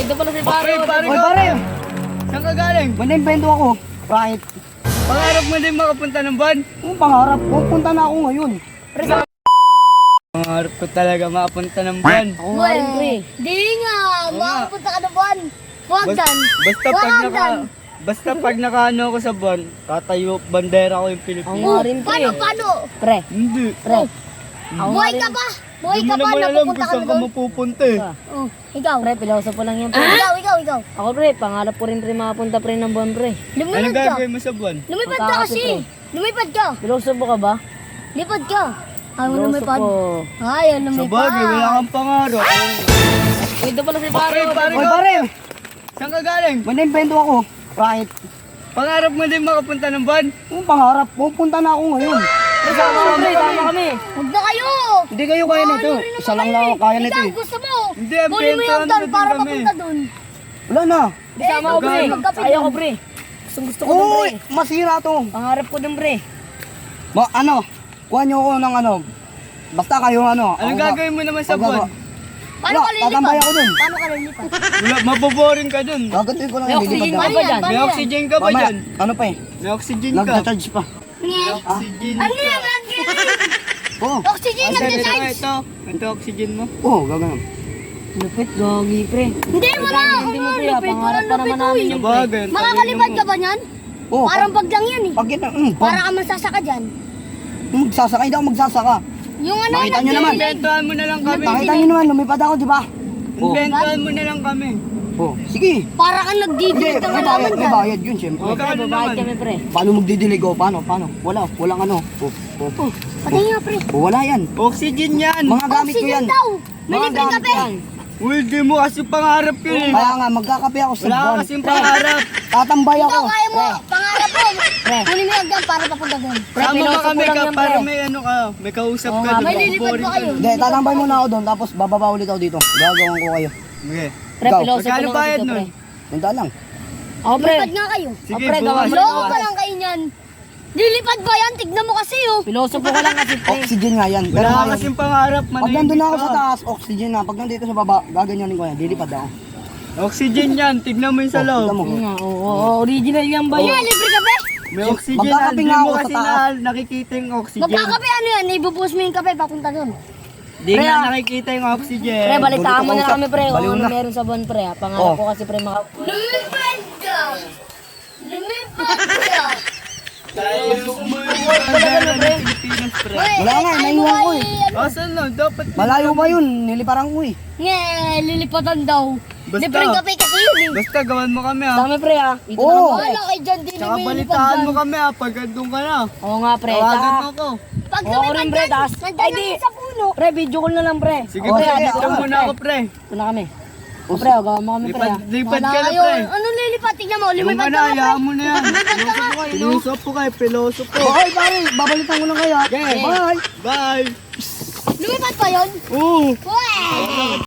Ito pala si Paro. Pare Oy, ko. pare! Saan ka galing? Manimbento ako. Bakit? Pangarap mo din makapunta ng buwan? Ang pangarap, pupunta na ako ngayon. Pangarap ko talaga makapunta ng buwan. Ako nga rin, pre. Di nga, Oo nga. makapunta ka na buwan. Huwag dan. Basta pag nakaano ako sa buwan, tatayo bandera ko yung Ako Pilipinas. nga rin, pre. Paano? Pre, Hindi. pre. Ako nga Buhay rin. ka pa. Buhay Hindi ka mo pa, naman alam napupunta kung ka saan na ka doon. mapupunta eh. Oh, ikaw. Pre, piloso po lang yan, pre. Ikaw. Ako, pre, pangarap ko rin, pre, makapunta, pre, ng buwan, pre. Ano Lumipad ka. gagawin mo sa buwan? Lumipad ka Magkakapit, kasi. pre. Lumipad ka. Piloso po ka ba? Lipad ka. Ayaw mo Piloso lumipad. po. Ayaw Sa lumipad. bagay, wala kang pangarap. Ito pala si Paro. Pare Oy, ko. pare! Saan ka galing? Manimbento ako. Bakit? Pangarap mo din makapunta ng buwan? Ang pangarap, pupunta na ako ngayon. Pre, tama kami. Huwag na kayo. Hindi kayo kaya nito. Isa lang ako kaya nito Ikaw, eh. gusto mo. Hindi, Kunin mo yung bentahan dan mo para din kami. mapunta doon. Wala na. Sama ko, pre. Magkapit Ayaw yun. ko, pre. Gusto ko dun, pre. Uy, masira to. Pangarap ko dun, pre. Ano? Kuha niyo ako ng ano. Basta kayo ano. Anong gagawin mo naman sa buwan? Paano Wala, ka lilipad? tatambay ako dun. Paano ka lilipad? Wala, maboboring ka dun. Gagatuin ko lang May yung oxygen lilipad ka ako. ba dyan? May Paano yan? oxygen ka ba Mamaya, dyan? ano pa eh? May oxygen ka. Nagcha-charge pa. Nge. Oxygen. Ano yan? Oo. Oxygen Asa, ito, nagcha-charge. ito oxygen mo. Oo, gagawin. Lupit, gogi, pre. Hindi mo na. Hindi mo, pre. Pangarap pa naman namin Sa yung pre. bagay. Makakalipad ka ba niyan? Oo, Parang bag lang yan eh. pag yun, Para ka magsasaka dyan. magsasaka, hindi ako magsasaka. Yung ano, Makita nyo naman. Inventuhan mo na lang kami. Pakita nyo naman, lumipad ako, di ba? Oo. Inventuhan mo na lang kami. Oo. Sige. para ka Hindi, nagdidilig ng may alaman bayad, may dyan. bayad yun, syempre. Okay. Pre, Ano babayad naman? kami, pre. Paano magdidilig? Oh, paano? Walang ano. Patay nga pre. Wala yan. Oxygen yan. Mga gamit ko yan. Oxygen daw. May Mga libreng gamit kape. ko yan. Uy, di mo kasi pangarap yun eh. Kaya nga, magkakape ako sa Wala ka buwan. kasing pangarap. Tatambay ako. Ikaw kaya mo. Pangarap mo. Pre. Kunin mo yung hagdan para papunta doon. Pre, Sama piloso ba po kami lang ka yan, para pre. may ano ka, may kausap Oo ka. nga, di ba? may lilipad Boring ba ka kayo? dun. Hindi, tatambay muna ako doon, tapos bababa ulit ako dito. Gagawin ko kayo. Okay. Pre, Ikaw, piloso po magkano lang bayad kasi to, nun? pre. Nandaan lang. Ako, pre. Lipad nga kayo. Sige, pre, gawa bukas. mo. Loko pa lang kayo niyan. Lilipad ba yan? Tignan mo kasi oh. Piloso po ka lang kasi, pre. Oxygen nga yan. Pero Wala ka ngayon, kasing pangarap. pag manahimik nandun ako ka. sa taas, oxygen na. Pag nandito sa baba, gaganyanin ko yan. Lilipad ako. Oxygen yan. Tignan mo yung sa Tignan loob. mo. Oo nga, oo, original yan ba Ano yun? yan? Libre kape? May oxygen. Magkakape Hindi nga mo ako sa kasi taas. nakikita yung oxygen. Magkakape ano yan? Ibubus mo yung kape papunta doon. Di Pre, nga ah. nakikita yung oxygen. Pre, balitaan mo na Baliw kami, pre. Kung Baliw ano na. meron sa buwan, pre. Ha? Pangarap Oh. ko kasi, pre, Lumipad ka! Lumipad ka! Pilipinas, pre. Wala nga, naiwan ko eh. Asan lang? Dapat. Malayo pa yun. Niliparan ko eh. Nge, lilipatan daw. Basta. Libreng kape kasi yun eh. Basta gawan mo kami Sa ha. kami, pre, ha? Dito Oo. na kami, pre. Wala kay dyan, di Tsaka namin lilipad balitaan dyan. mo kami ha. Pag andun ka na. Oo nga, pre. Tawagan Tsaka, mo ako. Pag Oo, ako lumipad rin, pre, dyan, taas. nandyan Ay, lang di. yan sa puno. Pre, video call na lang, pre. Sige, Oo, pre, pre. dito Dito na, muna ako, pre. Ito na kami. O, pre, gawa mo kami, pre, ha? Lipad Wala ka na, kayo. pre. Ano lilipad? Tignan mo, Yung lumipad ka ka na, nga, pre. hayaan mo na yan. Lumipad ka nga. Pilosopo kayo, pilosopo. Okay, pare. Babalitan ko lang kayo. Okay. Bye. Bye. Lumipad pa yun? Oo. Weh!